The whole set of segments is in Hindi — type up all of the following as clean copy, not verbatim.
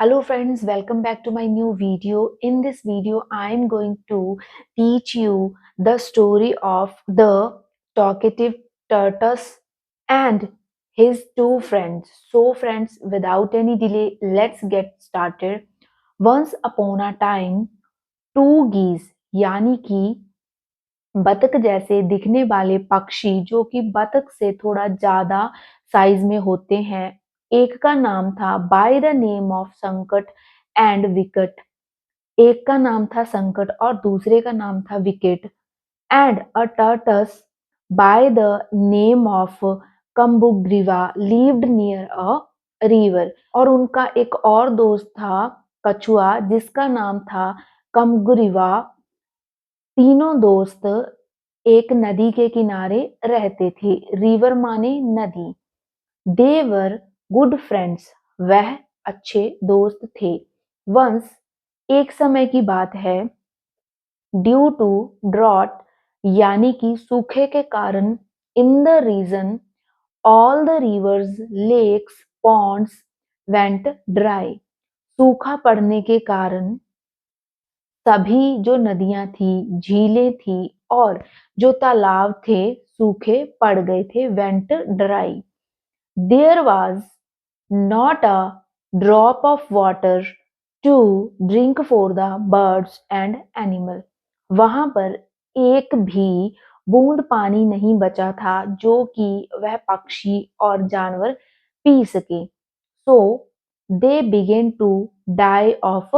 Hello friends, welcome back to my new video. In this video, I am going to teach you the story of the talkative tortoise and his two friends. So friends, without any delay, let's get started. Once upon a time, two geese यानी कि बतख जैसे दिखने वाले पक्षी जो कि बतख से थोड़ा ज्यादा साइज में होते हैं, एक का नाम था बाय द नेम ऑफ संकट एंड विकट। एक का नाम था संकट और दूसरे का नाम था Vikat. And a tortoise by the name of Kambugriva lived near a river. और उनका एक और दोस्त था कछुआ जिसका नाम था कम्बुग्रीवा। तीनों दोस्त एक नदी के किनारे रहते थे। रिवर माने नदी। दे वर गुड फ्रेंड्स, वह अच्छे दोस्त थे। वंस, एक समय की बात है, ड्यू टू ड्रॉट यानी कि सूखे के कारण, in the region all the rivers lakes ponds went dry. सूखा पड़ने के कारण सभी जो नदियां थी, झीलें थी और जो तालाब थे सूखे पड़ गए थे, went dry. There was not a drop of water to drink for the birds and animal. वहां पर एक भी बूंद पानी नहीं बचा था जो कि वह पक्षी और जानवर पी सके। So they began to die of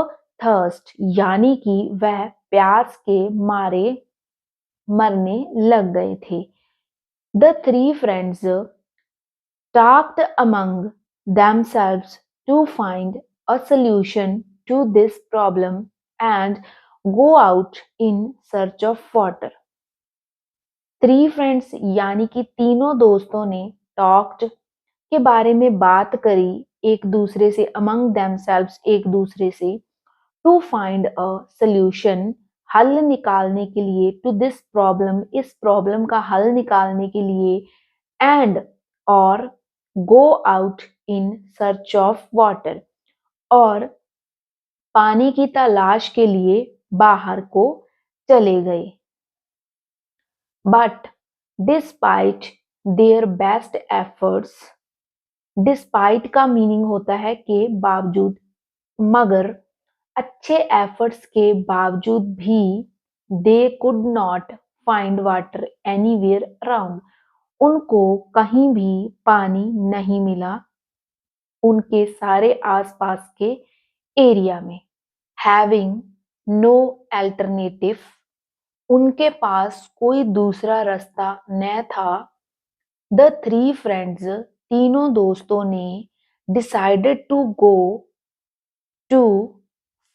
thirst यानी कि वह प्यास के मारे मरने लग गए थे। The three friends talked among themselves to find a solution to this problem and go out in search of water. Three friends यानी कि तीनों दोस्तों ने टॉक्ड के बारे में बात करी एक दूसरे से, अमंग देमसेल्व्स एक दूसरे से, टू फाइंड अ सॉल्यूशन हल निकालने के लिए, टू दिस प्रॉब्लम इस प्रॉब्लम का हल निकालने के लिए, एंड और go out in search of water और पानी की तलाश के लिए बाहर को चले गए। But despite their best efforts, despite का मीनिंग होता है के बावजूद, मगर अच्छे एफर्ट्स के बावजूद भी they could not find water anywhere around, उनको कहीं भी पानी नहीं मिला उनके सारे आसपास के एरिया में। हैविंग नो अल्टरनेटिव, उनके पास कोई दूसरा रास्ता न था। द थ्री फ्रेंड्स, तीनों दोस्तों ने decided to go to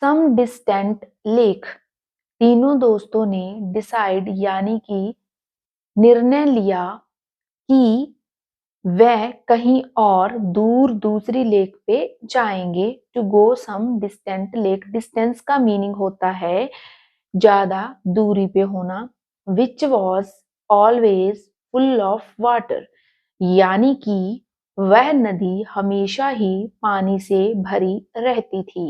some distant lake, तीनों दोस्तों ने डिसाइड यानी कि निर्णय लिया कि वह कहीं और दूर दूसरी लेक पे जाएंगे। To go some distant lake, distance का मीनिंग होता है ज्यादा दूरी पे होना। Which was always full of water, यानी कि वह नदी हमेशा ही पानी से भरी रहती थी।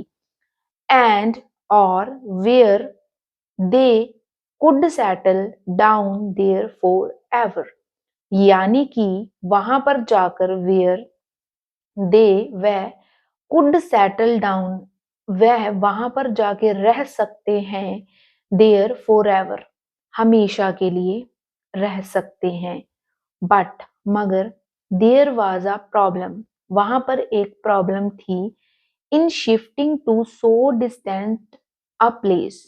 एंड और where they could settle down there for ever, यानी कि वहां पर जाकर वेयर दे वह कुड सेटल डाउन वह वहां पर जाके रह सकते हैं, देयर फॉर एवर हमेशा के लिए रह सकते हैं। बट मगर देयर वाज अ प्रॉब्लम, वहां पर एक प्रॉब्लम थी। In shifting to so distant a place,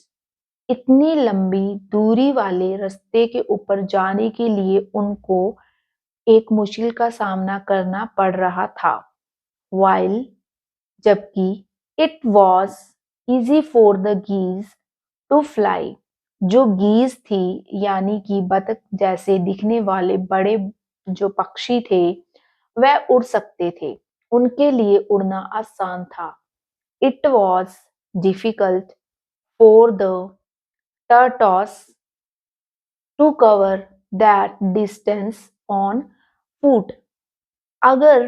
इतनी लंबी दूरी वाले रास्ते के ऊपर जाने के लिए उनको एक मुश्किल का सामना करना पड़ रहा था। वाइल, जबकि it was easy for the गीज to fly, जो गीज थी यानी कि बतख जैसे दिखने वाले बड़े जो पक्षी थे वह उड़ सकते थे, उनके लिए उड़ना आसान था। It was difficult for the tortoise to cover that distance on foot, अगर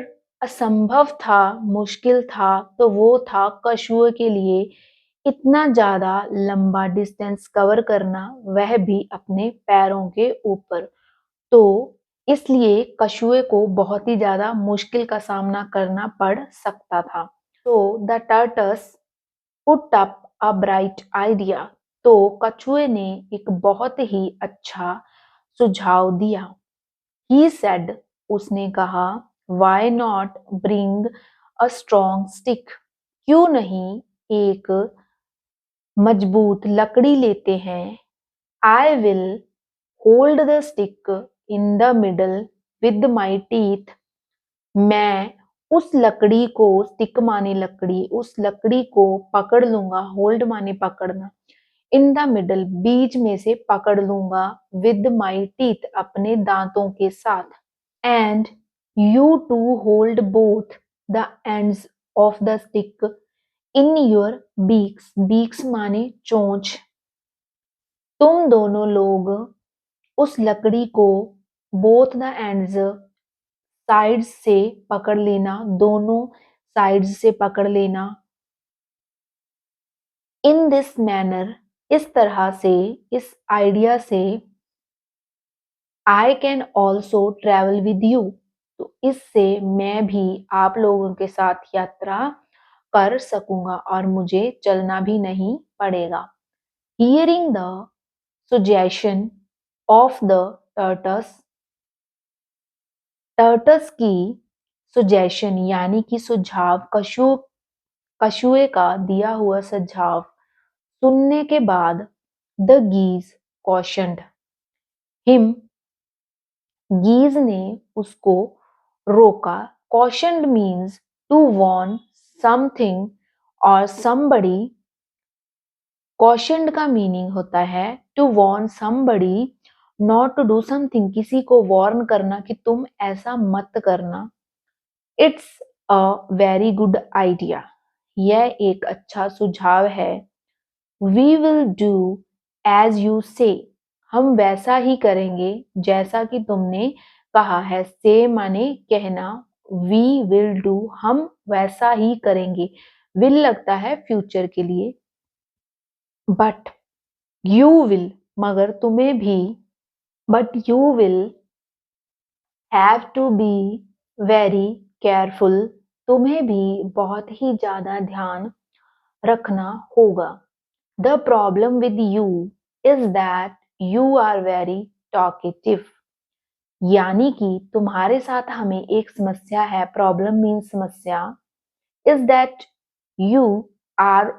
असंभव था, मुश्किल था, तो वो था कछुए के लिए इतना ज़्यादा लंबा डिस्टेंस कवर करना, वह भी अपने पैरों के ऊपर। तो इसलिए कछुए को बहुत ही ज़्यादा मुश्किल का सामना करना पड़ सकता था। तो the tortoise put up a bright idea. तो कछुए ने एक बहुत ही अच्छा सुझाव दिया। ही सेड, उसने कहा, why not bring a strong stick, क्यों नहीं एक मजबूत लकड़ी लेते हैं। I will hold the stick in the middle with my teeth, मैं उस लकड़ी को, स्टिक माने लकड़ी, उस लकड़ी को पकड़ लूंगा, होल्ड माने पकड़ना, इन द मिडल बीच में से पकड़ लूंगा, विद माई टीथ अपने दांतों के साथ, and you two hold both the ends of the stick in your beaks. beaks माने चोंच। तुम दोनों लोग उस लकड़ी को both the ends साइड्स से पकड़ लेना, दोनों साइड्स से पकड़ लेना। इन दिस मैनर, इस तरह से, इस आइडिया से, I can also travel with you, तो इससे मैं भी आप लोगों के साथ यात्रा कर सकूंगा और मुझे चलना भी नहीं पड़ेगा। Hearing the suggestion of the tortoise, tortoise की सुजेशन यानी कि सुझाव, कछुए का दिया हुआ सुझाव सुनने के बाद, द गीज कॉशन्ड हिम, गीज ने उसको रोका। Cautioned means to warn something और somebody। कॉशन्ड का मीनिंग होता है to warn somebody not to do something, किसी को वार्न करना कि तुम ऐसा मत करना। It's a very good idea, यह एक अच्छा सुझाव है। We will do as you say, हम वैसा ही करेंगे जैसा कि तुमने कहा है। से माने कहना, वी विल डू हम वैसा ही करेंगे। विल लगता है फ्यूचर के लिए। बट यू विल, मगर तुम्हें भी, but you will have to be very careful, तुम्हें भी बहुत ही ज्यादा ध्यान रखना होगा। The problem with you is that you are very talkative, यानी कि तुम्हारे साथ हमें एक समस्या है। प्रॉब्लम मीन समस्या। Is that you are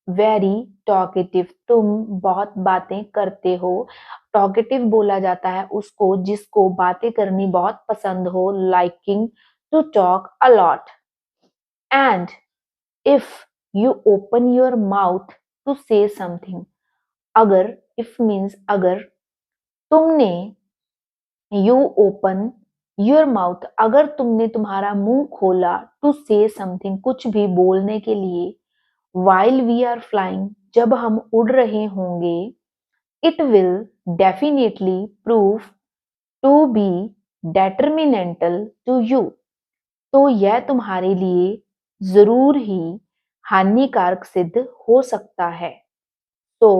very talkative, तुम बहुत बातें करते हो। टॉकेटिव बोला जाता है उसको जिसको बातें करनी बहुत पसंद हो, liking to talk a lot. And if you open your mouth to say something, अगर, इफ मीन्स अगर, तुमने, यू ओपन योर माउथ, अगर तुमने तुम्हारा मुंह खोला, टू से समथिंग कुछ भी बोलने के लिए, while we are flying जब हम उड़ रहे होंगे, it will definitely prove to be detrimental to you, तो यह तुम्हारे लिए जरूर ही हानिकारक सिद्ध हो सकता है। तो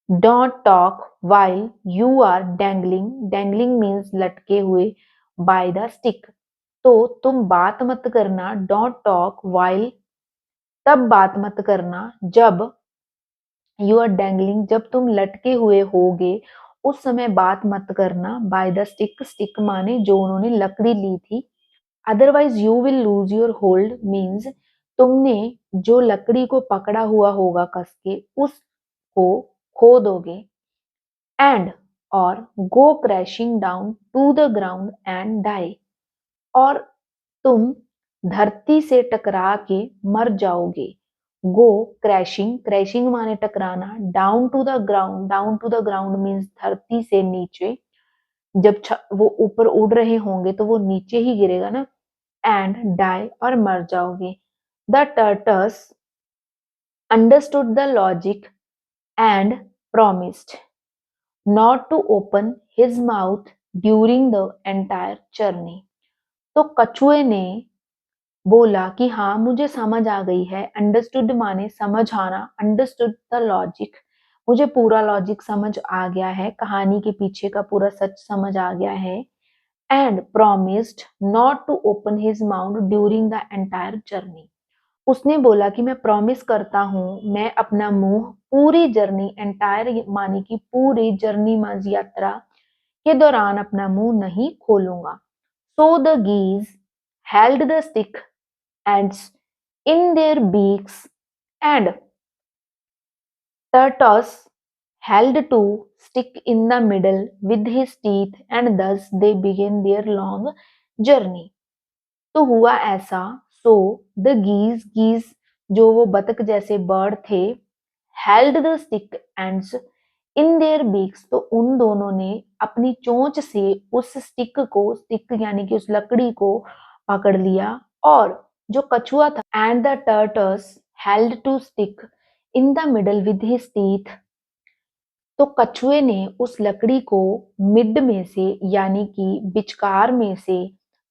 don't talk while you are dangling, dangling means लटके हुए, by the stick, तो तुम बात मत करना, डोंट टॉक while, तब बात मत करना जब, यू आर डैंगलिंग जब तुम लटके हुए होगे, उस समय बात मत करना। बाय द स्टिक, स्टिक माने जो उन्होंने लकड़ी ली थी। Otherwise you will lose your hold means तुमने जो लकड़ी को पकड़ा हुआ होगा कस के, उसको खो दोगे। एंड, और, go crashing down to the ground and die, और तुम धरती से टकरा के मर जाओगे। गो क्रैशिंग, क्रैशिंग माने टकराना, down to the ground, down to the ground means धरती से नीचे। जब वो ऊपर उड़ रहे होंगे तो वो नीचे ही गिरेगा ना। एंड डाई, और मर जाओगे। The tortoise understood the logic and promised not to open his mouth during the entire journey, तो कछुए ने बोला कि हाँ, मुझे समझ आ गई है। अंडरस्टूड माने समझ आना, अंडरस्टूड द लॉजिक, मुझे पूरा लॉजिक समझ आ गया है, कहानी के पीछे का पूरा सच समझ आ गया है। And promised not to open his mouth during the entire journey. उसने बोला कि मैं प्रॉमिस करता हूँ, मैं अपना मुंह पूरी जर्नी, एंटायर माने की पूरी जर्नी माज यात्रा के दौरान अपना मुंह नहीं खोलूंगा। So the geese held the stick ends in their beaks, and Tertus held to stick in the middle with his teeth, and thus they began their long journey. तो हुआ ऐसा, सो द गीज, गीज जो वो बतख जैसे बर्ड थे, held the stick ends in their beaks, तो उन दोनों ने अपनी चोंच से उस स्टिक को, स्टिक यानी कि उस लकड़ी को पकड़ लिया। और जो कछुआ था, and the tortoise held to stick in the middle with his teeth, तो कछुए ने उस लकड़ी को मिड में से यानी कि बिचकार में से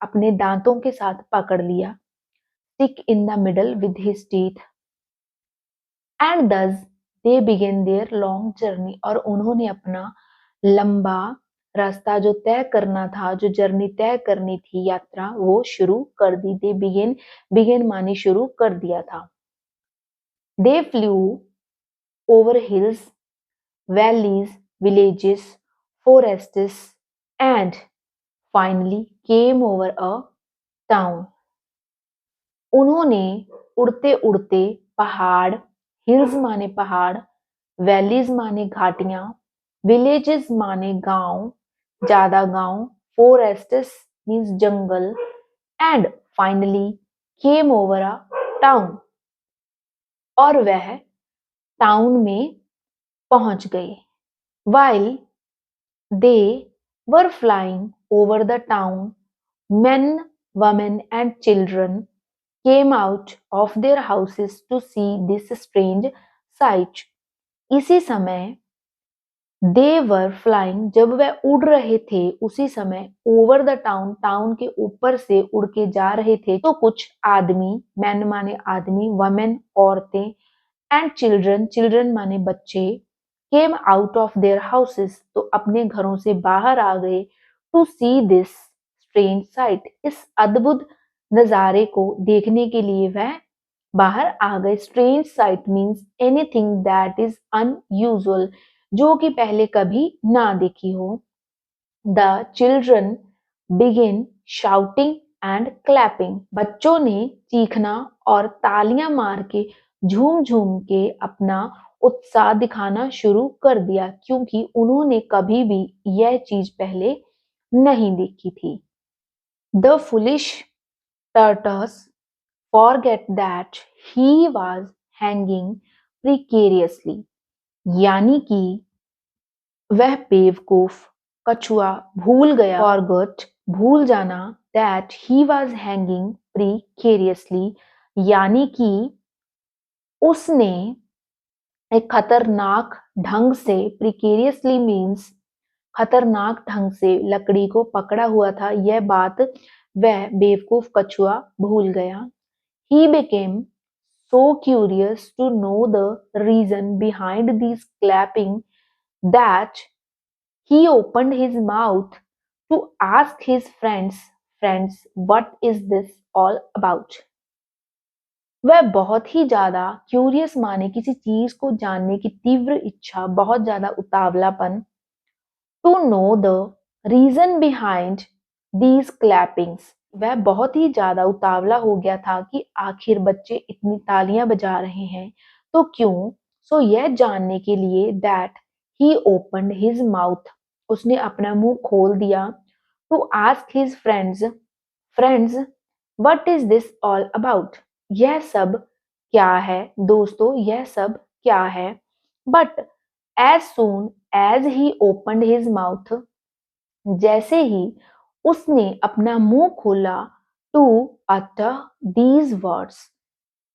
अपने दांतों के साथ पकड़ लिया। Stick in the middle with his teeth, and दस दे बिगेन देयर लॉन्ग जर्नी, और उन्होंने अपना लंबा रास्ता जो तय करना था, जो जर्नी तय करनी थी, यात्रा, वो शुरू कर दी। दे बिगेन, बिगेन मानी शुरू कर दिया था। दे flu over hills, valleys, villages, forests, and finally came over a town. उन्होंने उड़ते उड़ते पहाड़, हिल्स माने पहाड़, वैलीज माने घाटियां, विलेजेस माने गांव, ज्यादा गांव, फोरेस्ट्स मीन्स जंगल, and finally came over a town, और वह टाउन में पहुंच गए। While they were flying over the town, men, women, and children came out of their houses to see this strange sight. इसी समय they were flying, जब वह उड़ रहे थे, उसी समय over the town, टाउन के ऊपर से उड़ के जा रहे थे, तो कुछ आदमी, men माने आदमी, women औरतें, एंड चिल्ड्रन, चिल्ड्रन माने बच्चे, came out of their houses, तो अपने घरों से बाहर आ गए, to see this strange sight, इस अद्भुत नजारे को देखने के लिए वह बाहर आ गए। Strange site means anything that is unusual, जो कि पहले कभी ना देखी हो। The children begin shouting and clapping, बच्चों ने चीखना और तालियां मार के, झूम झूम के अपना उत्साह दिखाना शुरू कर दिया, क्योंकि उन्होंने कभी भी यह चीज पहले नहीं देखी थी। The foolish tortoise forget that he was hanging precariously, यानी कि वह बेवकूफ कछुआ भूल गया, फॉरगॉट भूल जाना, that he was hanging precariously, यानी कि उसने एक खतरनाक ढंग से, प्रिकेरियसली मीन्स खतरनाक ढंग से लकड़ी को पकड़ा हुआ था, यह बात वह बेवकूफ कछुआ भूल गया। ही became so curious to know the reason behind these clapping that he opened his mouth to ask his friends, what is this all about? वह बहुत ही ज्यादा क्यूरियस माने किसी चीज को जानने की तीव्र इच्छा, बहुत ज्यादा उतावलापन, to know the reason behind these clappings, वह बहुत ही ज्यादा उतावला हो गया था कि आखिर बच्चे इतनी तालियां बजा रहे हैं तो क्यों। सो यह जानने के लिए that he opened his mouth, उसने अपना मुंह खोल दिया, to ask his friends what is this all about, यह सब क्या है दोस्तों, यह सब क्या है। But as soon as he opened his mouth, जैसे ही उसने अपना मुंह खोला, टू अटर दीज वर्ड्स,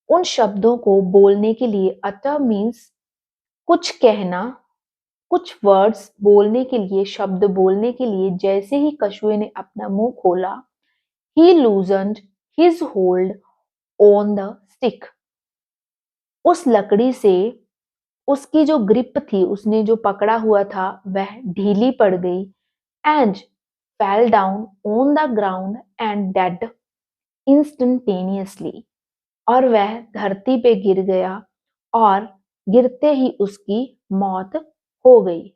उन शब्दों को बोलने के लिए, अटर मीन्स कुछ कहना, कुछ वर्ड्स बोलने के लिए, शब्द बोलने के लिए, जैसे ही कछुए ने अपना मुंह खोला, he loosened his hold on the stick. उस लकड़ी से उसकी जो ग्रिप थी, उसने जो पकड़ा हुआ था, वह ढीली पड़ गई and fell down on the ground and dead instantaneously. और वह धरती पे गिर गया और गिरते ही उसकी मौत हो गई.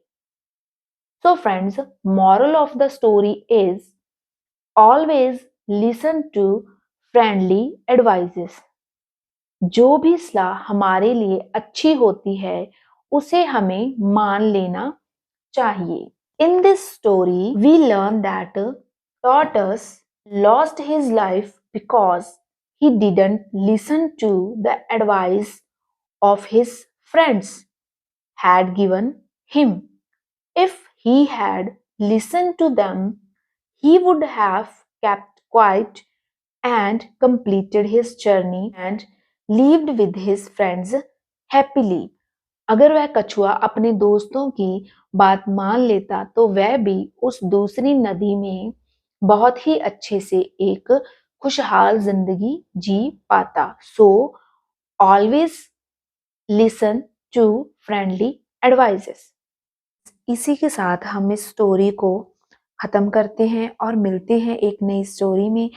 So friends, moral of the story is always listen to friendly advices. जो भी सलाह हमारे लिए अच्छी होती है उसे हमें मान लेना चाहिए. In this story, we learn that Tortoise lost his life because he didn't listen to the advice of his friends had given him. If he had listened to them, he would have kept quiet and completed his journey and lived with his friends happily. अगर वह कछुआ अपने दोस्तों की बात मान लेता तो वह भी उस दूसरी नदी में बहुत ही अच्छे से एक खुशहाल जिंदगी जी पाता. So always listen to friendly advices. इसी के साथ हम इस स्टोरी को खत्म करते हैं और मिलते हैं एक नई स्टोरी में.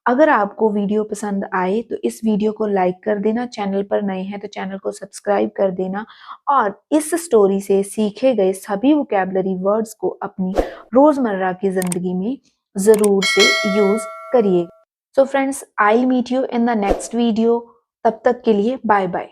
अगर आपको वीडियो पसंद आए तो इस वीडियो को लाइक कर देना, चैनल पर नए हैं तो चैनल को सब्सक्राइब कर देना और इस स्टोरी से सीखे गए सभी वोकैबुलरी वर्ड्स को अपनी रोजमर्रा की जिंदगी में जरूर से यूज करिए. So friends, I will meet you in the next video. तब तक के लिए बाय बाय.